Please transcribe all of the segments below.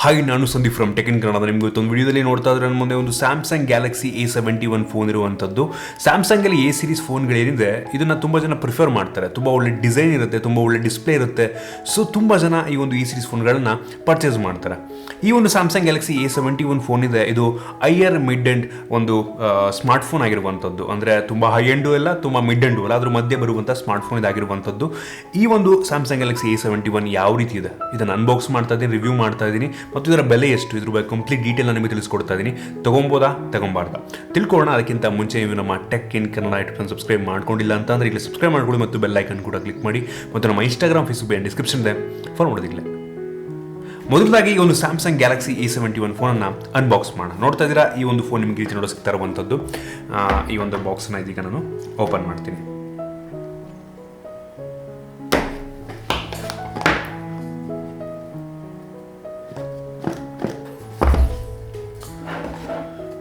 Hi, ನಾನು Sandeep from tech in Kannada. ನಿಮ್ಗೆ ಇವತ್ತೊಂದು ವಿಡಿಯೋದಲ್ಲಿ ನೋಡ್ತಾ ಇದ್ರೆ ನನ್ನ ಮುಂದೆ ಒಂದು ಸ್ಯಾಮ್ಸಂಗ್ ಗ್ಯಾಲಕ್ಸಿ A71 ಫೋನ್ ಇರುವಂಥದ್ದು. ಸ್ಯಾಮ್ಸಂಗಲ್ಲಿ ಎ ಸೀರೀಸ್ ಫೋನ್ಗಳೇನಿದೆ ಇದನ್ನು ತುಂಬ ಜನ ಪ್ರಿಫರ್ ಮಾಡ್ತಾರೆ. ತುಂಬ ಒಳ್ಳೆ ಡಿಸೈನ್ ಇರುತ್ತೆ, ತುಂಬ ಒಳ್ಳೆ ಡಿಸ್ಪ್ಲೇ ಇರುತ್ತೆ. ಸೊ ತುಂಬ ಜನ ಈ ಒಂದು ಎ ಸೀರೀಸ್ ಫೋನ್ಗಳನ್ನು ಪರ್ಚೇಸ್ ಮಾಡ್ತಾರೆ. ಈ ಒಂದು ಸ್ಯಾಮ್ಸಂಗ್ ಗ್ಯಾಲಕ್ಸಿ A71 ಫೋನ್ ಇದೆ, ಇದು ಹೈಯರ್ ಮಿಡ್ ಎಂಡ್ ಒಂದು ಸ್ಮಾರ್ಟ್ ಫೋನ್ ಆಗಿರುವಂಥದ್ದು. ಅಂದರೆ ತುಂಬ ಹೈ ಎಂಡು ಅಲ್ಲ, ತುಂಬ ಮಿಡ್ ಎಂಡು ಅಲ್ಲ, ಅದ್ರ ಮಧ್ಯೆ ಬರುವಂಥ ಸ್ಮಾರ್ಟ್ ಫೋನ್ ಇದಾಗಿರುವಂಥದ್ದು. ಈ ಒಂದು ಸ್ಯಾಮ್ಸಂಗ್ ಗ್ಯಾಲಕ್ಸಿ A71 ಯಾವ ರೀತಿ ಇದೆ ಇದನ್ನು ಅನ್ಬಾಕ್ಸ್ ಮಾಡ್ತಾ ಇದ್ದೀನಿ, ರಿವ್ಯೂ ಮಾಡ್ತಾ ಇದ್ದೀನಿ, ಮತ್ತು ಇದರ ಬೆಲೆ ಎಷ್ಟು, ಇದ್ರ ಬಗ್ಗೆ ಕಂಪ್ಲೀಟ್ ಡೀಟೇಲ್ನ ನಿಮಗೆ ತಿಳಿಸ್ಕೊಡ್ತಾ ಇದ್ದೀನಿ. ತೊಗೊಬೋದಾ ತಗೊಂಬಾರ್ದಾ ತಿಳ್ಕೊಳ್ಳೋಣ. ಅದಕ್ಕಿಂತ ಮುಂಚೆ ನೀವು ನಮ್ಮ tech in Kannada YouTube subscribe ಮಾಡ್ಕೊಂಡಿಲ್ಲ ಅಂತಂದರೆ ಇಲ್ಲಿ ಸಬ್ಸ್ಕ್ರೈಬ್ ಮಾಡ್ಕೊಳ್ಳಿ ಮತ್ತು ಬೆಲ್ ಐಕನ್ ಕೂಡ ಕ್ಲಿಕ್ ಮಾಡಿ. ಮತ್ತು ನಮ್ಮ ಇನ್ಸ್ಟಾಗ್ರಾಮ್, ಫೇಸ್ಬುಕ್ ಡಿಸ್ಕ್ರಿಪ್ಷನ್ ಇದೆ, ಫಾಲೋ ಮಾಡೋದಿಲ್ಲ. ಮೊದಲಾಗಿ ಈ ಒಂದು ಸ್ಯಾಮ್ಸಂಗ್ ಗ್ಯಾಲಕ್ಸಿ A71 ಫೋನನ್ನು ಅನ್ಬಾಕ್ಸ್ ಮಾಡೋಣ. ನೋಡ್ತಾ ಇದ್ದೀರಾ, ಈ ಒಂದು ಫೋನ್ ನಿಮಗೆ ರೀತಿ ನೋಡೋ ಸಿಗ್ತಾ ಇರುವಂಥದ್ದು. ಈ ಒಂದು ಬಾಕ್ಸ್ನ ಇದೀಗ ನಾನು ಓಪನ್ ಮಾಡ್ತೀನಿ.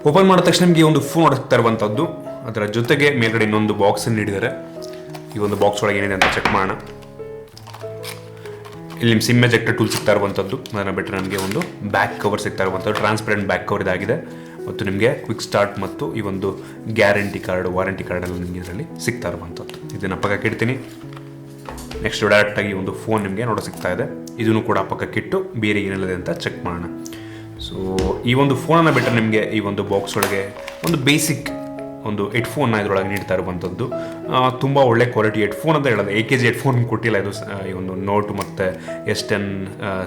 ಓಪನ್ ಮಾಡಿದ ತಕ್ಷಣ ನಿಮಗೆ ಒಂದು ಫೋನ್ ಹೊಡ್ತಾ ಇರುವಂಥದ್ದು. ಅದರ ಜೊತೆಗೆ ಮೇಲ್ಗಡೆ ಇನ್ನೊಂದು ಬಾಕ್ಸನ್ನು ನೀಡಿದ್ದಾರೆ. ಈ ಒಂದು ಬಾಕ್ಸ್ ಒಳಗೆ ಏನಿದೆ ಅಂತ ಚೆಕ್ ಮಾಡೋಣ. ಇಲ್ಲಿ ನಿಮ್ಮ ಸಿಮ್ ಎಜೆಕ್ಟರ್ ಟೂಲ್ ಸಿಗ್ತಾ ಇರುವಂಥದ್ದು. ಅದನ್ನು ಬಿಟ್ಟರೆ ನನಗೆ ಒಂದು ಬ್ಯಾಕ್ ಕವರ್ ಸಿಗ್ತಾ ಇರುವಂಥದ್ದು, ಟ್ರಾನ್ಸ್ಪರೆಂಟ್ ಬ್ಯಾಕ್ ಕವರ್ ಇದಾಗಿದೆ. ಮತ್ತು ನಿಮಗೆ ಕ್ವಿಕ್ ಸ್ಟಾರ್ಟ್ ಮತ್ತು ಈ ಒಂದು ಗ್ಯಾರಂಟಿ ಕಾರ್ಡ್, ವಾರಂಟಿ ಕಾರ್ಡೆಲ್ಲ ನಿಮಗೆ ಇದರಲ್ಲಿ ಸಿಗ್ತಾ ಇರುವಂಥದ್ದು. ಇದನ್ನು ಪಕ್ಕಕ್ಕೆ ಇಡ್ತೀನಿ. ನೆಕ್ಸ್ಟ್ ಡೈರೆಕ್ಟಾಗಿ ಒಂದು ಫೋನ್ ನಿಮಗೆ ನೋಡೋ ಸಿಗ್ತಾ ಇದೆ. ಇದನ್ನು ಕೂಡ ಪಕ್ಕಕ್ಕಿಟ್ಟು ಬೇರೆ ಏನಿಲ್ಲದೆ ಅಂತ ಚೆಕ್ ಮಾಡೋಣ. ಸೊ ಈ ಒಂದು ಫೋನನ್ನು ಬಿಟ್ಟರೆ ನಿಮಗೆ ಈ ಒಂದು ಬಾಕ್ಸ್ ಒಳಗೆ ಒಂದು ಬೇಸಿಕ್ ಒಂದು ಹೆಡ್ಫೋನ್ನ ಇದರೊಳಗೆ ನೀಡ್ತಾ ಇರುವಂಥದ್ದು. ತುಂಬ ಒಳ್ಳೆ ಕ್ವಾಲಿಟಿ ಹೆಡ್ಫೋನ್ ಅಂತ ಹೇಳೋದು. AKG ಹೆಡ್ಫೋನ್ ಕೊಟ್ಟಿಲ್ಲ ಇದು, ಈ ಒಂದು ನೋಟ್ ಮತ್ತು S10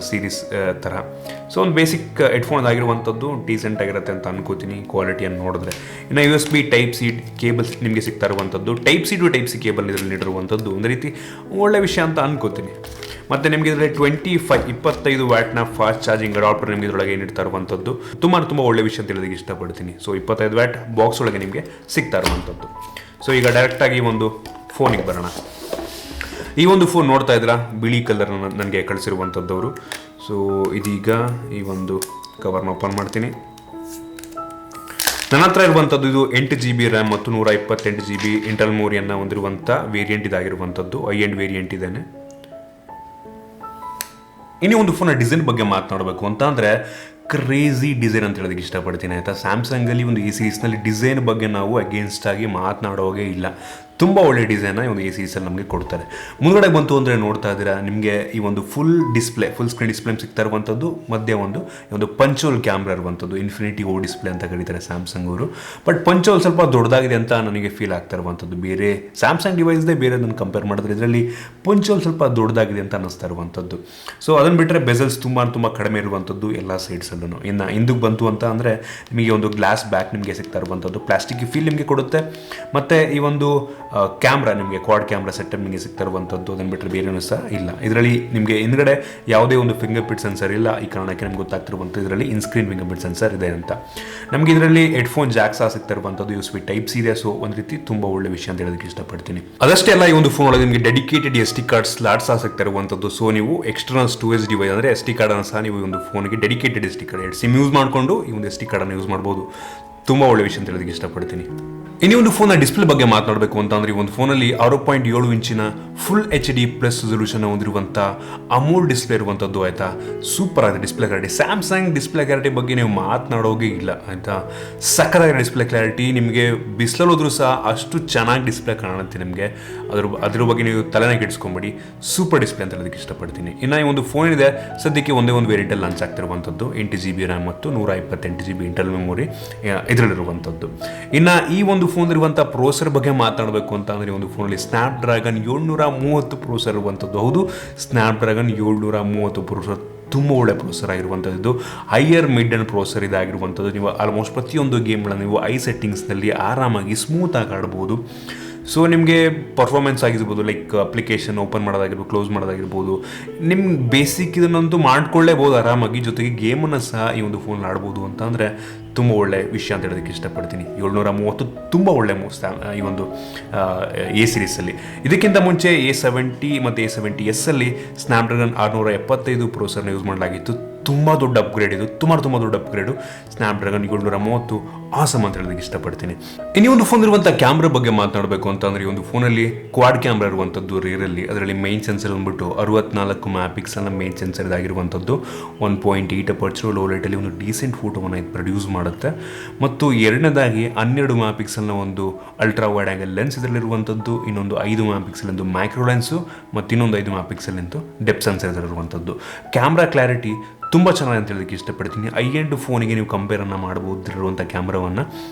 ಸೀರೀಸ್ ಥರ. ಸೊ ಒಂದು ಬೇಸಿಕ್ ಹೆಡ್ಫೋನ್ ಆಗಿರುವಂಥದ್ದು ಡೀಸೆಂಟ್ ಆಗಿರುತ್ತೆ ಅಂತ ಅನ್ಕೋತೀನಿ ಕ್ವಾಲಿಟಿಯನ್ನು ನೋಡಿದ್ರೆ. ಇನ್ನು USB Type-C ಕೇಬಲ್ ನಿಮಗೆ ಸಿಗ್ತಾ ಇರುವಂಥದ್ದು. Type-C to Type-C ಕೇಬಲ್ ಇದರಲ್ಲಿ ನೀಡಿರುವಂಥದ್ದು ಒಂದು ರೀತಿ ಒಳ್ಳೆ ವಿಷಯ ಅಂತ ಅನ್ಕೋತೀನಿ. ಮತ್ತು ನಿಮಗೆ ಇದರಲ್ಲಿ 25 ವ್ಯಾಟ್ನ ಫಾಸ್ಟ್ ಚಾರ್ಜಿಂಗ್ ಅಡಾಪ್ಟರ್ ನಿಮಗೆ ಇದರೊಳಗೆ ನೀಡ್ತಾ ಇರುವಂಥದ್ದು. ತುಂಬ ಒಳ್ಳೆ ವಿಷಯ ಅಂತ ಹೇಳೋದಕ್ಕೆ ಇಷ್ಟಪಡ್ತೀನಿ. ಸೊ 25 ವ್ಯಾಟ್ ಬಾಕ್ಸ್ ಒಳಗೆ ನಿಮಗೆ ಸಿಗ್ತಾ ಇರುವಂಥದ್ದು. ಸೊ ಈಗ ಡೈರೆಕ್ಟಾಗಿ ಒಂದು ಫೋನಿಗೆ ಬರೋಣ. ಈ ಒಂದು ಫೋನ್ ನೋಡ್ತಾ ಇದ್ದೀರಾ, ಬಿಳಿ ಕಲರ್ ನನಗೆ ಕಳಿಸಿರುವಂಥದ್ದವರು. ಸೊ ಇದೀಗ ಈ ಒಂದು ಕವರ್ನ ಓಪನ್ ಮಾಡ್ತೀನಿ. ನನ್ನ ಹತ್ರ ಇರುವಂಥದ್ದು ಇದು 8 GB ರ್ಯಾಮ್ ಮತ್ತು 128 GB ಇಂಟರ್ನಲ್ ಮೆಮೊರಿಯನ್ನು ಹೊಂದಿರುವಂಥ ವೇರಿಯಂಟ್ ಇದಾಗಿರುವಂಥದ್ದು. ಹೈ ಎಂಡ್ ವೇರಿಯಂಟ್ ಇದೇನೆ. ಇನ್ನೂ ಒಂದು ಫೋನ್ನ ಡಿಸೈನ್ ಬಗ್ಗೆ ಮಾತನಾಡಬೇಕು ಅಂತ ಅಂದರೆ ಕ್ರೇಜಿ ಡಿಸೈನ್ ಅಂತ ಹೇಳೋದಕ್ಕೆ ಇಷ್ಟಪಡ್ತೀನಿ, ಆಯಿತಾ. ಸ್ಯಾಮ್ಸಂಗಲ್ಲಿ ಒಂದು ಎ ಸೀರೀಸ್ನಲ್ಲಿ ಡಿಸೈನ್ ಬಗ್ಗೆ ನಾವು ಅಗೇನ್ಸ್ಟ್ ಆಗಿ ಮಾತನಾಡೋಗೆ ಇಲ್ಲ. ತುಂಬ ಒಳ್ಳೆ ಡಿಸೈನ್ನ ಈ ಒಂದು ಎ ಸೀರೀಸಲ್ಲಿ ನಮಗೆ ಕೊಡ್ತಾರೆ. ಮುಂದ್ಗಡೆ ಬಂತು ಅಂದರೆ ನೋಡ್ತಾ ಇದ್ದೀರಾ, ನಿಮಗೆ ಈ ಒಂದು ಫುಲ್ ಸ್ಕ್ರೀನ್ ಡಿಸ್ಪ್ಲೇ ಸಿಗ್ತಾ ಇರುವಂಥದ್ದು. ಮಧ್ಯೆ ಒಂದು ಪಂಚೋಲ್ ಕ್ಯಾಮ್ರಾ ಇರುವಂಥದ್ದು, ಇನ್ಫಿನಿಟಿ ಓ ಡಿಸ್ಪ್ಲೇ ಅಂತ ಕರೀತಾರೆ ಸ್ಯಾಮ್ಸಂಗ್ ಅವರು. ಬಟ್ ಪಂಚೋಲ್ ಸ್ವಲ್ಪ ದೊಡ್ಡದಾಗಿದೆ ಅಂತ ನನಗೆ ಫೀಲ್ ಆಗ್ತಾ ಇರುವಂಥದ್ದು. ಬೇರೆ ಸ್ಯಾಮ್ಸಂಗ್ ಡಿವೈಸ್ದೇ ಬೇರೆ ಅದನ್ನು ಕಂಪೇರ್ ಮಾಡಿದ್ರೆ ಇದರಲ್ಲಿ ಪಂಚೋಲ್ ಸ್ವಲ್ಪ ದೊಡ್ಡದಾಗಿದೆ ಅಂತ ಅನ್ನಿಸ್ತಾ ಇರುವಂಥದ್ದು. ಸೊ ಅದನ್ನು ಬಿಟ್ಟರೆ ಬೆಸಲ್ಸ್ ತುಂಬ ಕಡಿಮೆ ಇರುವಂಥದ್ದು ಎಲ್ಲ ಸೈಡ್ಸಲ್ಲೂ. ಇನ್ನು ಹಿಂದಕ್ಕೆ ಬಂತು ಅಂತ ಅಂದರೆ ನಿಮಗೆ ಒಂದು ಗ್ಲಾಸ್ ಬ್ಯಾಕ್ ನಿಮಗೆ ಸಿಗ್ತಾ ಇರುವಂಥದ್ದು. ಪ್ಲಾಸ್ಟಿಕ್ ಫೀಲ್ ನಿಮಗೆ ಕೊಡುತ್ತೆ. ಮತ್ತು ಈ ಒಂದು ಕ್ಯಾಮ್ರಾ ನಿಮಗೆ ಕ್ವಾಡ್ ಕ್ಯಾಮ್ರಾ ಸೆಟಪ್ ನಿಮಗೆ ಸಿಗ್ತಾ ಇರುವಂಥದ್ದು. ಅದನ್ನು ಬಿಟ್ಟರೆ ಬೇರೆನೂ ಸಹ ಇಲ್ಲ. ಇದರಲ್ಲಿ ನಿಮಗೆ ಹಿಂದ್ಗಡೆ ಯಾವುದೇ ಒಂದು ಫಿಂಗರ್ ಪ್ರಿಂಟ್ ಸೆನ್ಸರ್ ಇಲ್ಲ. ಈ ಕಾರಣಕ್ಕೆ ನಿಮ್ಗೆ ಗೊತ್ತಾಗ್ತಿರುವಂಥ ಇದರಲ್ಲಿ ಇನ್ಸ್ಕ್ರೀನ್ ಫಿಂಗರ್ ಪ್ರಿಂಟ್ ಸೆನ್ಸರ್ ಇದೆ ಅಂತ. ನಮಗೆ ಇದರಲ್ಲಿ ಹೆಡ್ಫೋನ್ ಜಾಕ್ ಸಹ ಸಿಗ್ತಾ ಇರುವಂಥದ್ದು. USB Type-C ಇದೆ. ಸೊ ಒಂದು ರೀತಿ ತುಂಬ ಒಳ್ಳೆ ವಿಷಯ ಅಂತ ಹೇಳೋದಕ್ಕೆ ಇಷ್ಟಪಡ್ತೀನಿ. ಅದಷ್ಟೇ ಅಲ್ಲ, ಈ ಒಂದು ಫೋನ್ ಒಳಗೆ ನಿಮಗೆ ಡೆಡಿಕೇಟೆಡ್ SD ಕಾರ್ಡ್ ಸ್ಲಾಟ್ ಸಹ ಸಿಗ್ತಾ ಇರುವಂಥದ್ದು. ಸೊ ನೀವು ಎಕ್ಸ್ಟರ್ನಲ್ ಸ್ಟೋರೇಜ್ ಡಿವೈಸ್ ಅಂದರೆ SD ಕಾರ್ಡನ್ನು ಸಹ ನೀವು ಈ ಒಂದು ಫೋನಿಗೆ dedicated SD card sim use ಮಾಡಿಕೊಂಡು ಈ ಒಂದು SD ಕಾರ್ಡನ್ನು ಯೂಸ್ ಮಾಡ್ಬೋದು. ತುಂಬ ಒಳ್ಳೆ ವಿಷಯ ಅಂತ ಹೇಳೋದಕ್ಕೆ ಇಷ್ಟಪಡ್ತೀನಿ. ಇನ್ನೂ ಒಂದು ಫೋನ್ನ ಡಿಸ್ಪ್ಲೇ ಬಗ್ಗೆ ಮಾತನಾಡಬೇಕು ಅಂತ ಅಂದರೆ ಈ ಒಂದು ಫೋನಲ್ಲಿ 6.7 ಇಂಚಿನ ಫುಲ್ HD+ ರೆಸಲ್ಯೂಷನ್ ಹೊಂದಿರುವಂಥ ಅಮೋಲ್ ಡಿಸ್ಪ್ಲೇ ಇರುವಂಥದ್ದು, ಆಯಿತಾ. ಸೂಪರ್ ಆಗಿದೆ display clarity. Samsung display clarity ಬಗ್ಗೆ ನೀವು ಮಾತನಾಡೋಗೆ ಇಲ್ಲ, ಆಯಿತಾ. ಸಕ್ಕತ್ತಾಗಿದೆ ಡಿಸ್ಪ್ಲೇ ಕ್ಲಾರಿಟಿ. ನಿಮಗೆ ಬಿಸಿಲಲ್ಲಿ ಹೋದ್ರೂ ಸಹ ಅಷ್ಟು ಚೆನ್ನಾಗಿ ಡಿಸ್ಪ್ಲೇ ಕಾಣುತ್ತೆ ನಿಮಗೆ. ಅದ್ರ ಬಗ್ಗೆ ನೀವು ತಲೆನೇ ಕೆಡಿಸ್ಕೊಂಬೇಡಿ. ಸೂಪರ್ ಡಿಸ್ಪ್ಲೇ ಅಂತ ಹೇಳೋದಕ್ಕೆ ಇಷ್ಟಪಡ್ತೀನಿ. ಇನ್ನು ಈ ಒಂದು ಫೋನ್ ಇದೆ ಸದ್ಯಕ್ಕೆ ಒಂದೇ ಒಂದು ವೇರಿಯಂಟಲ್ಲಿ ಲಾಂಚ್ ಆಗ್ತಿರುವಂಥದ್ದು. 8 GB ರ್ಯಾಮ್ ಮತ್ತು 128 GB ಇಂಟರ್ನಲ್ ಮೆಮೊರಿ ಇದರಲ್ಲಿರುವಂಥದ್ದು. ಇನ್ನು ಈ ಒಂದು ಫೋನ್ ಇರುವಂಥ ಪ್ರೋಸೆಸರ್ ಬಗ್ಗೆ ಮಾತನಾಡಬೇಕು ಅಂತ ಅಂದರೆ ಒಂದು ಫೋನಲ್ಲಿ ಸ್ನ್ಯಾಪ್ಡ್ರ್ಯಾಗನ್ 730 ಪ್ರೋಸೆಸರ್ ಇರುವಂಥದ್ದು. ಹೌದು, ಸ್ನ್ಯಾಪ್ಡ್ರ್ಯಾಗನ್ 730 ಪ್ರೋಸೆಸರ್ ತುಂಬ ಒಳ್ಳೆ ಪ್ರೋಸೆಸರ್ ಆಗಿರುವಂಥದ್ದು. ಹೈಯರ್ ಮಿಡ್ ಅಂಡ್ ಪ್ರೋಸೆಸರ್ ಇದಾಗಿರುವಂಥದ್ದು. ನೀವು ಆಲ್ಮೋಸ್ಟ್ ಪ್ರತಿಯೊಂದು ಗೇಮ್ಗಳನ್ನು ನೀವು ಸೆಟ್ಟಿಂಗ್ಸ್ನಲ್ಲಿ ಆರಾಮಾಗಿ ಸ್ಮೂತಾಗಿ ಆಡ್ಬೋದು. ಸೊ ನಿಮಗೆ ಪರ್ಫಾರ್ಮೆನ್ಸ್ ಆಗಿರ್ಬೋದು, ಲೈಕ್ ಅಪ್ಲಿಕೇಶನ್ ಓಪನ್ ಮಾಡೋದಾಗಿರ್ಬೋದು, ಕ್ಲೋಸ್ ಮಾಡೋದಾಗಿರ್ಬೋದು, ನಿಮ್ಗೆ ಬೇಸಿಕ್ ಇದನ್ನಂತೂ ಮಾಡ್ಕೊಳ್ಳೇಬೋದು ಆರಾಮಾಗಿ. ಜೊತೆಗೆ ಗೇಮನ್ನು ಸಹ ಈ ಒಂದು ಫೋನಲ್ಲಿ ಆಡ್ಬೋದು ಅಂತ ಅಂದರೆ ತುಂಬ ಒಳ್ಳೆ ವಿಷಯ ಅಂತ ಹೇಳೋದಕ್ಕೆ ಇಷ್ಟಪಡ್ತೀನಿ. 730 ತುಂಬ ಒಳ್ಳೆ ಈ ಒಂದು ಎ ಸೀರೀಸಲ್ಲಿ. ಇದಕ್ಕಿಂತ ಮುಂಚೆ A70 ಮತ್ತು A70S ಅಲ್ಲಿ ಸ್ನ್ಯಾಪ್ಡ್ರ್ಯಾಗನ್ 675 ಪ್ರೋಸೆಸರ್ನ ಯೂಸ್ ಮಾಡಲಾಗಿತ್ತು. ತುಂಬ ದೊಡ್ಡ ಅಪ್ಗ್ರೇಡ್ ಇದು, ತುಂಬ ದೊಡ್ಡ ಅಪ್ಗ್ರೇಡು. ಸ್ನ್ಯಾಪ್ಡ್ರ್ಯಾಗನ್ 730 ಆಸಮ್ ಅಂತ ಹೇಳೋದಕ್ಕೆ ಇಷ್ಟಪಡ್ತೀನಿ. ಇನ್ನು ಒಂದು ಫೋನ್ ಇರುವಂಥ ಕ್ಯಾಮ್ರಾ ಬಗ್ಗೆ ಮಾತನಾಡಬೇಕು ಅಂತಂದರೆ, ಈ ಒಂದು ಫೋನಲ್ಲಿ ಕ್ವಾಡ್ ಕ್ಯಾಮ್ರಾ ಇರುವಂಥದ್ದು ರಿಯರಲ್ಲಿ. ಅದರಲ್ಲಿ ಮೈನ್ ಸೆನ್ಸರ್ ಬಂದ್ಬಿಟ್ಟು 64 ಮೆಗಾಪಿಕ್ಸೆಲ್ನ ಮೈನ್ ಸೆನ್ಸರ್ ಇದಾಗಿರುವಂಥದ್ದು. 1.8 ಅಪರ್ಚರ್ ಲೋ ಲೈಟಲ್ಲಿ ಒಂದು ಡೀಸೆಂಟ್ ಫೋಟೋವನ್ನು ಇದು ಪ್ರೊಡ್ಯೂಸ್ ಮಾಡುತ್ತೆ. ಮತ್ತು ಎರಡನೇದಾಗಿ 12 ಮೆಗಾಪಿಕ್ಸೆಲ್ನ ಒಂದು ಅಲ್ಟ್ರಾ ವೈಡ್ ಆ್ಯಂಗಲ್ ಲೆನ್ಸ್ ಇದರಲ್ಲಿರುವಂಥದ್ದು. ಇನ್ನೊಂದು 5 ಮೆಗಾಪಿಕ್ಸೆಲ್ ಎಂದು ಮ್ಯಾಕ್ರೋ ಲೆನ್ಸು ಮತ್ತು ಇನ್ನೊಂದು 5 ಮೆಗಾಪಿಕ್ಸೆಲ್ ಎಂದು ಡೆಪ್ತ್ ಸೆನ್ಸರ್ ಇದರಲ್ಲಿರುವಂಥದ್ದು. ಕ್ಯಾಮ್ರಾ ಕ್ಲಾರಿಟಿ ತುಂಬ ಚೆನ್ನಾಗಿ ಅಂತ ಹೇಳೋದಕ್ಕೆ ಇಷ್ಟಪಡ್ತೀನಿ. ಐ ಎಂಡ್ ಫೋನಿಗೆ ನೀವು ಕಂಪೇರನ್ನು ಮಾಡ್ಬೋದಿರುವಂಥ ಕ್ಯಾಮ್ರಾವನ್ನು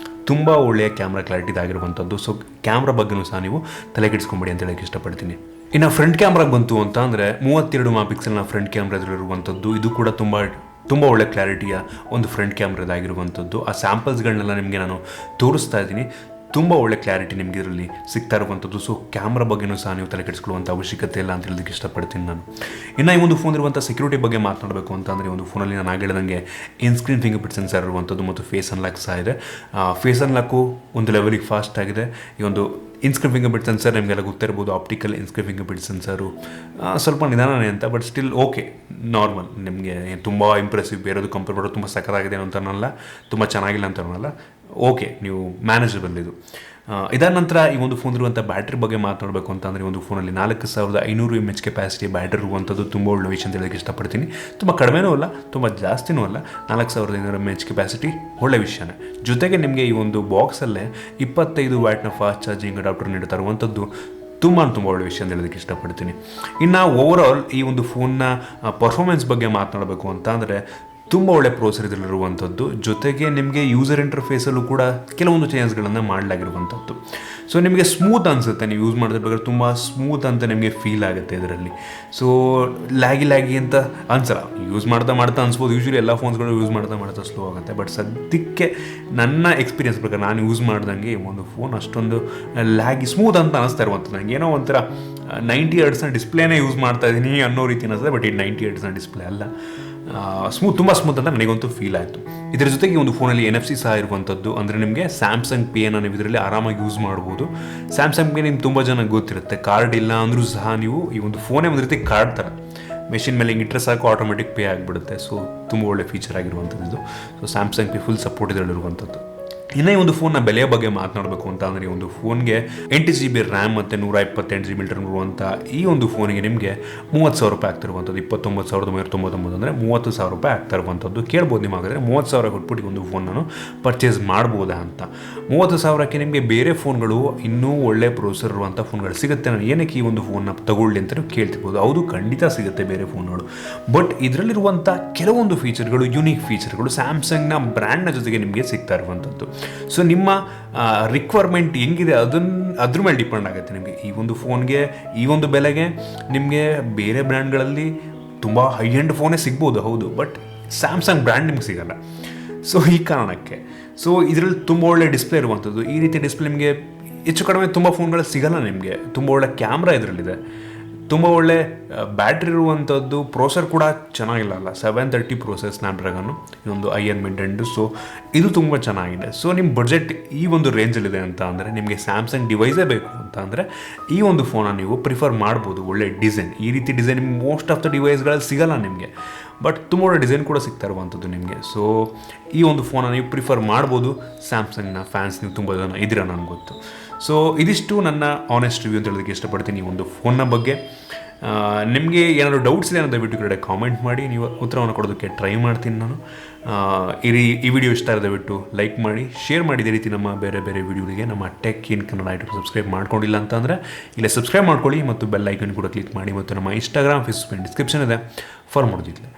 ತುಂಬ ಒಳ್ಳೆಯ ಕ್ಯಾಮ್ರಾ ಕ್ಲಾರಿಟಿ ಇದಾಗಿರುವಂಥದ್ದು. ಸೊ ಕ್ಯಾಮ್ರಾ ಬಗ್ಗೆನೂ ಸಹ ನೀವು ತಲೆ ಕೆಡಿಸ್ಕೊಂಬೇಡಿ ಅಂತ ಹೇಳೋಕ್ಕೆ ಇಷ್ಟಪಡ್ತೀನಿ. ಇನ್ನು ಫ್ರಂಟ್ ಕ್ಯಾಮ್ರಾಗೆ ಬಂತು ಅಂತ ಅಂದರೆ 32 ಮೆಗಾಪಿಕ್ಸೆಲ್ನ ಫ್ರಂಟ್ ಕ್ಯಾಮ್ರಾ ಇದರಲ್ಲಿರುವಂಥದ್ದು. ಇದು ಕೂಡ ತುಂಬ ಒಳ್ಳೆ ಕ್ಲಾರಿಟಿಯ ಒಂದು ಫ್ರಂಟ್ ಕ್ಯಾಮ್ರಾ ಇದಾಗಿರುವಂಥದ್ದು. ಆ ಸ್ಯಾಂಪಲ್ಸ್ಗಳನ್ನೆಲ್ಲ ನಿಮಗೆ ನಾನು ತೋರಿಸ್ತಾ ಇದ್ದೀನಿ. ತುಂಬ ಒಳ್ಳೆ ಕ್ಲಾರಿಟಿ ನಿಮಗೆ ಇದರಲ್ಲಿ ಸಿಗ್ತಾ ಇರುವಂಥದ್ದು. ಸೊ ಕ್ಯಾಮ್ರಾ ಬಗ್ಗೆನೂ ಸಹ ನೀವು ತಲೆ ಕೆಡಿಸ್ಕೊಳ್ಳುವಂಥ ಅವಶ್ಯಕತೆ ಇಲ್ಲ ಅಂತ ಹೇಳೋದಕ್ಕೆ ಇಷ್ಟಪಡ್ತೀನಿ ನಾನು. ಇನ್ನು ಈ ಒಂದು ಫೋನ್ ಇರುವಂಥ ಸೆಕ್ಯೂರಿಟಿ ಬಗ್ಗೆ ಮಾತನಾಡಬೇಕು ಅಂತಂದರೆ, ಒಂದು ಫೋನಲ್ಲಿ ನಾನು ಹೇಳಿದಂಗೆ ಇನ್ಸ್ಕ್ರೀನ್ ಫಿಂಗರ್ ಪ್ರಿಂಟ್ ಸೆನ್ಸರ್ ಇರುವಂಥದ್ದು ಮತ್ತು ಫೇಸ್ ಅನ್ಲಾಕ್ ಸಹ ಇದೆ. ಫೇಸ್ ಅನ್ಲಾಕು ಒಂದು ಲೆವೆಲಿಗೆ ಫಾಸ್ಟ್ ಆಗಿದೆ. ಈ ಒಂದು ಇನ್ಸ್ಕ್ರೀನ್ ಫಿಂಗರ್ ಪ್ರಿಂಟ್ ಸೆನ್ಸರ್ ನಿಮಗೆಲ್ಲ ಗೊತ್ತಿರ್ಬೋದು, ಆಪ್ಟಿಕಲ್ ಇನ್ಸ್ಕ್ರೀನ್ ಫಿಂಗರ್ ಪ್ರಿಂಟ್ ಸೆನ್ಸರು ಸ್ವಲ್ಪ ನಿಧಾನನೇ ಅಂತ, ಬಟ್ ಸ್ಟಿಲ್ ಓಕೆ, ನಾರ್ಮಲ್. ನಿಮಗೆ ತುಂಬ ಇಂಪ್ರೆಸಿವ್, ಬೇರೆದು ಕಂಪೇರ್ ಮಾಡೋದು ತುಂಬ ಸಖತ್ತಾಗಿದೆ ಅಂತ ಅನ್ನಲ್ಲ, ತುಂಬ ಚೆನ್ನಾಗಿಲ್ಲ ಅಂತ ಅನ್ನಲ್ಲ, ಓಕೆ, ನೀವು ಮ್ಯಾನೇಜಬಲ್ ಇದು. ಇದಾದ ನಂತರ ಈ ಒಂದು ಫೋನ್ ಇರುವಂಥ ಬ್ಯಾಟ್ರಿ ಬಗ್ಗೆ ಮಾತನಾಡಬೇಕು ಅಂತಂದರೆ, ಒಂದು ಫೋನಲ್ಲಿ 4500 mAh ಕೆಪಾಸಿಟಿ ಬ್ಯಾಟ್ರಿ ಇರುವಂಥದ್ದು ತುಂಬ ಒಳ್ಳೆ ವಿಷಯ ಅಂತ ಹೇಳೋಕ್ಕೆ ಇಷ್ಟಪಡ್ತೀನಿ. ತುಂಬ ಕಡಿಮೆನೂ ಅಲ್ಲ, ತುಂಬ ಜಾಸ್ತಿನೂ ಅಲ್ಲ. 4500 mAh ಕೆಪಾಸಿಟಿ ಒಳ್ಳೆ ವಿಷಯನೇ. ಜೊತೆಗೆ ನಿಮಗೆ ಈ ಒಂದು ಬಾಕ್ಸಲ್ಲೇ 25 ವ್ಯಾಟ್ನ ಫಾಸ್ಟ್ ಚಾರ್ಜಿಂಗ್ ಅಡಾಪ್ಟರ್ ನೀಡ್ತಾ ಇರುವಂಥದ್ದು ತುಂಬ ಒಳ್ಳೆ ವಿಷಯ ಅಂತ ಹೇಳೋದಕ್ಕೆ ಇಷ್ಟಪಡ್ತೀನಿ. ಇನ್ನು ಓವರಾಲ್ ಈ ಒಂದು ಫೋನ್ನ ಪರ್ಫಾರ್ಮೆನ್ಸ್ ಬಗ್ಗೆ ಮಾತನಾಡಬೇಕು ಅಂತ ಅಂದರೆ, ತುಂಬ ಒಳ್ಳೆ ಪ್ರೋಸೆಸರ್ ಇದರಲ್ಲಿರುವಂಥದ್ದು. ಜೊತೆಗೆ ನಿಮಗೆ ಯೂಸರ್ ಇಂಟರ್ಫೇಸಲ್ಲೂ ಕೂಡ ಕೆಲವೊಂದು ಚೇಂಜ್ಗಳನ್ನು ಮಾಡಲಾಗಿರುವಂಥದ್ದು. ಸೊ ನಿಮಗೆ ಸ್ಮೂತ್ ಅನಿಸುತ್ತೆ, ನೀವು ಯೂಸ್ ಮಾಡಿದ್ರೆ ತುಂಬ ಸ್ಮೂತ್ ಅಂತ ನಿಮಗೆ ಫೀಲ್ ಆಗುತ್ತೆ ಇದರಲ್ಲಿ. ಸೊ ಲ್ಯಾಗಿ ಅಂತ ಅನ್ಸಲ್ಲ, ಯೂಸ್ ಮಾಡ್ತಾ ಅನ್ಸ್ಬೋದು. ಯೂಶ್ವಲಿ ಎಲ್ಲ ಫೋನ್ಸ್ಗಳು ಯೂಸ್ ಮಾಡ್ತಾ ಸ್ಲೋ ಆಗುತ್ತೆ. ಬಟ್ ಸದ್ಯಕ್ಕೆ ನನ್ನ ಎಕ್ಸ್ಪೀರಿಯನ್ಸ್ ಪ್ರಕಾರ ನಾನು ಯೂಸ್ ಮಾಡ್ದಂಗೆ ಒಂದು ಫೋನ್ ಅಷ್ಟೊಂದು ಸ್ಮೂತ್ ಅಂತ ಅನಿಸ್ತಾ ಇರುವಂಥದ್ದು. ನನಗೆ ಏನೋ ಒಂಥರ 90 ಹರ್ಟ್ಸ್ನ ಡಿಸ್ಪ್ಲೇನೇ ಯೂಸ್ ಮಾಡ್ತಾ ಇದ್ದೀನಿ ಅನ್ನೋ ರೀತಿ ಅನಿಸ್ತದೆ. ಬಟ್ ಇದು 90 ಹರ್ಟ್ಸ್ನ ಡಿಸ್ಪ್ಲೇ ಅಲ್ಲ, ತುಂಬ ಸ್ಮೂತ್ ಅಂತ ನನಗಂತೂ ಫೀಲ್ ಆಯಿತು. ಇದರ ಜೊತೆಗೆ ಒಂದು ಫೋನಲ್ಲಿ NFC ಸಹ ಇರುವಂಥದ್ದು. ಅಂದರೆ ನಿಮಗೆ ಸ್ಯಾಮ್ಸಂಗ್ ಪೇನ ನೀವು ಇದರಲ್ಲಿ ಆರಾಮಾಗಿ ಯೂಸ್ ಮಾಡ್ಬೋದು. ಸ್ಯಾಮ್ಸಂಗ್ ಪೇ ನಿಮ್ಗೆ ತುಂಬ ಜನ ಗೊತ್ತಿರುತ್ತೆ, ಕಾರ್ಡ್ ಇಲ್ಲ ಅಂದರೂ ಸಹ ನೀವು ಈ ಒಂದು ಫೋನೇ ಒಂದು ರೀತಿ ಕಾರ್ಡ್ ಥರ ಮೆಷಿನ್ ಮೇಲೆ ಹಿಂಗೆ ಇಟ್ಟರೆ ಸಾಕು ಆಟೋಮೆಟಿಕ್ ಪೇ ಆಗಿಬಿಡುತ್ತೆ. ಸೊ ತುಂಬ ಒಳ್ಳೆ ಫೀಚರ್ ಆಗಿರುವಂಥದ್ದು ಇದು. So Samsung pay full support ಇದರಲ್ಲಿರುವಂಥದ್ದು. ಇನ್ನು ಈ ಒಂದು ಫೋನ್ನ ಬೆಲೆಯ ಬಗ್ಗೆ ಮಾತನಾಡಬೇಕು ಅಂತ ಅಂದರೆ, ಒಂದು ಫೋನ್ಗೆ 8 GB ರ್ಯಾಮ್ ಮತ್ತು 128 GB ಇಂಟರ್ನಲ್ ಇರುವಂಥ ಈ ಒಂದು ಫೋನಿಗೆ ನಿಮಗೆ 30,000 ರೂಪಾಯಿ ಆಗ್ತಿರುವಂಥದ್ದು. 29,999 ಅಂದರೆ 30,000 ರೂಪಾಯಿ ಆಗ್ತಾ ಇರುವಂಥದ್ದು. ಕೇಳ್ಬೋದು ನೀವು, ಹಾಗಾದರೆ 30,000 ಕೊಟ್ಬಿಟ್ಟು ಒಂದು ಫೋನ್ ನಾನು ಪರ್ಚೇಸ್ ಮಾಡ್ಬೋದಾ ಅಂತ. 30,000ಕ್ಕೆ ನಿಮಗೆ ಬೇರೆ ಫೋನ್ಗಳು ಇನ್ನೂ ಒಳ್ಳೆ ಪ್ರೊಸೆಸರ್ ಇರುವಂಥ ಫೋನ್ಗಳು ಸಿಗುತ್ತೆ. ನಾನು ಏನಕ್ಕೆ ಈ ಒಂದು ಫೋನ್ನ ತಗೊಳ್ಳಿ ಅಂತ ನೀವು ಕೇಳ್ತಿರ್ಬೋದು. ಹೌದು, ಖಂಡಿತ ಸಿಗುತ್ತೆ ಬೇರೆ ಫೋನ್ಗಳು. ಬಟ್ ಇದರಲ್ಲಿರುವಂಥ ಕೆಲವೊಂದು ಫೀಚರ್ಗಳು, ಯುನೀಕ್ ಫೀಚರ್ಗಳು ಸ್ಯಾಮ್ಸಂಗ್ನ ಬ್ರ್ಯಾಂಡ್ನ ಜೊತೆಗೆ ನಿಮಗೆ ಸಿಗ್ತಾ ಇರುವಂಥದ್ದು. ಸೊ ನಿಮ್ಮ ರಿಕ್ವೈರ್ಮೆಂಟ್ ಹೆಂಗಿದೆ ಅದ್ರ ಮೇಲೆ ಡಿಪೆಂಡ್ ಆಗುತ್ತೆ ನಿಮಗೆ. ಈ ಒಂದು ಫೋನ್ಗೆ ಈ ಒಂದು ಬೆಲೆಗೆ ನಿಮಗೆ ಬೇರೆ ಬ್ರ್ಯಾಂಡ್ಗಳಲ್ಲಿ ತುಂಬ ಹೈ ಎಂಡ್ ಫೋನೇ ಸಿಗ್ಬೋದು, ಹೌದು, ಬಟ್ ಸ್ಯಾಮ್ಸಂಗ್ ಬ್ರ್ಯಾಂಡ್ ನಿಮ್ಗೆ ಸಿಗಲ್ಲ. ಸೊ ಈ ಕಾರಣಕ್ಕೆ ಇದರಲ್ಲಿ ತುಂಬ ಒಳ್ಳೆ ಡಿಸ್ಪ್ಲೇ ಇರುವಂಥದ್ದು. ಈ ರೀತಿ ಡಿಸ್ಪ್ಲೇ ನಿಮಗೆ ಹೆಚ್ಚು ಕಡಿಮೆ ತುಂಬ ಫೋನ್ಗಳು ಸಿಗಲ್ಲ ನಿಮಗೆ. ತುಂಬ ಒಳ್ಳೆ ಕ್ಯಾಮ್ರಾ ಇದರಲ್ಲಿದೆ, ತುಂಬ ಒಳ್ಳೆ ಬ್ಯಾಟ್ರಿ ಇರುವಂಥದ್ದು. ಪ್ರೋಸೆಸರ್ ಕೂಡ ಚೆನ್ನಾಗಿಲ್ಲ, 730 ಪ್ರೋಸೆಸ್ ಸ್ನ್ಯಾಪ್ಡ್ರ್ಯಾಗನ್ನು, ಇದೊಂದು ಮಿಡ್ ಎಂಡು. ಸೊ ಇದು ತುಂಬ ಚೆನ್ನಾಗಿದೆ. ಸೊ ನಿಮ್ಮ ಬಡ್ಜೆಟ್ ಈ ಒಂದು ರೇಂಜಲ್ಲಿದೆ ಅಂತ ಅಂದರೆ, ನಿಮಗೆ ಸ್ಯಾಮ್ಸಂಗ್ ಡಿವೈಸೇ ಬೇಕು ಅಂತ ಅಂದರೆ ಈ ಒಂದು ಫೋನನ್ನು ನೀವು ಪ್ರಿಫರ್ ಮಾಡ್ಬೋದು. ಒಳ್ಳೆ ಡಿಸೈನ್, ಈ ರೀತಿ ಡಿಸೈನ್ ನಿಮ್ಗೆ ಮೋಸ್ಟ್ ಆಫ್ ದ ಡಿವೈಸ್ಗಳಲ್ಲಿ ಸಿಗಲ್ಲ ನಿಮಗೆ, ಬಟ್ ತುಂಬ ಒಳ್ಳೆ ಡಿಸೈನ್ ಕೂಡ ಸಿಗ್ತಾ ಇರುವಂಥದ್ದು ನಿಮಗೆ. ಸೊ ಈ ಒಂದು ಫೋನನ್ನು ನೀವು ಪ್ರಿಫರ್ ಮಾಡ್ಬೋದು. ಸ್ಯಾಮ್ಸಂಗ್ನ ಫ್ಯಾನ್ಸ್ ನೀವು ತುಂಬ ಜನ ಇದ್ದೀರಾ, ನನಗೆ ಗೊತ್ತು. ಸೊ ಇದಿಷ್ಟು ನನ್ನ ಆನೆಸ್ಟ್ ರಿವ್ಯೂ ಅಂತ ಹೇಳೋದಕ್ಕೆ ಇಷ್ಟಪಡ್ತೀನಿ ಈ ಒಂದು ಫೋನ್ನ ಬಗ್ಗೆ. ನಿಮಗೆ ಏನಾದರೂ ಡೌಟ್ಸ್ ಇದೆ ಅನ್ನೋ ದಯವಿಟ್ಟು ಕಡೆ ಕಾಮೆಂಟ್ ಮಾಡಿ, ನೀವು ಉತ್ತರವನ್ನು ಕೊಡೋದಕ್ಕೆ ಟ್ರೈ ಮಾಡ್ತೀನಿ ನಾನು. ಈ ವಿಡಿಯೋ ಇಷ್ಟ ಆದರೆ ದಯವಿಟ್ಟು ಲೈಕ್ ಮಾಡಿ, ಶೇರ್ ಮಾಡಿ. ಇದೇ ರೀತಿ ನಮ್ಮ ಬೇರೆ ವಿಡಿಯೋಗಳಿಗೆ ನಮ್ಮ tech in Kannada YouTube subscribe ಮಾಡ್ಕೊಂಡಿಲ್ಲ ಅಂತಂದರೆ ಇಲ್ಲೇ ಸಬ್ಸ್ಕ್ರೈಬ್ ಮಾಡ್ಕೊಳ್ಳಿ ಮತ್ತು ಬೆಲ್ ಐಕನ್ ಕೂಡ ಕ್ಲಿಕ್ ಮಾಡಿ. ಮತ್ತು ನಮ್ಮ ಇನ್ಸ್ಟಾಗ್ರಾಮ್, ಫೇಸ್ಬುಕ್ ಡಿಸ್ಕ್ರಿಪ್ಷನ್ ಇದೆ, ಫಾಲೋ ಮಾಡೋದಿಲ್ಲ.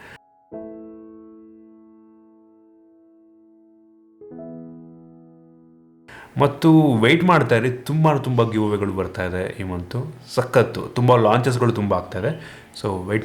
ಮತ್ತು ವೆಯ್ಟ್ ಮಾಡ್ತಾ ಇರಿ, ತುಂಬ ಗಿವ್ ಅವೇಗಳು ಬರ್ತಾ ಇದೆ ಈ ಮಂತು. ಸಖತ್ತು ತುಂಬ ಲಾಂಚಸ್ಗಳು ತುಂಬ ಆಗ್ತಾಯಿದೆ. So weight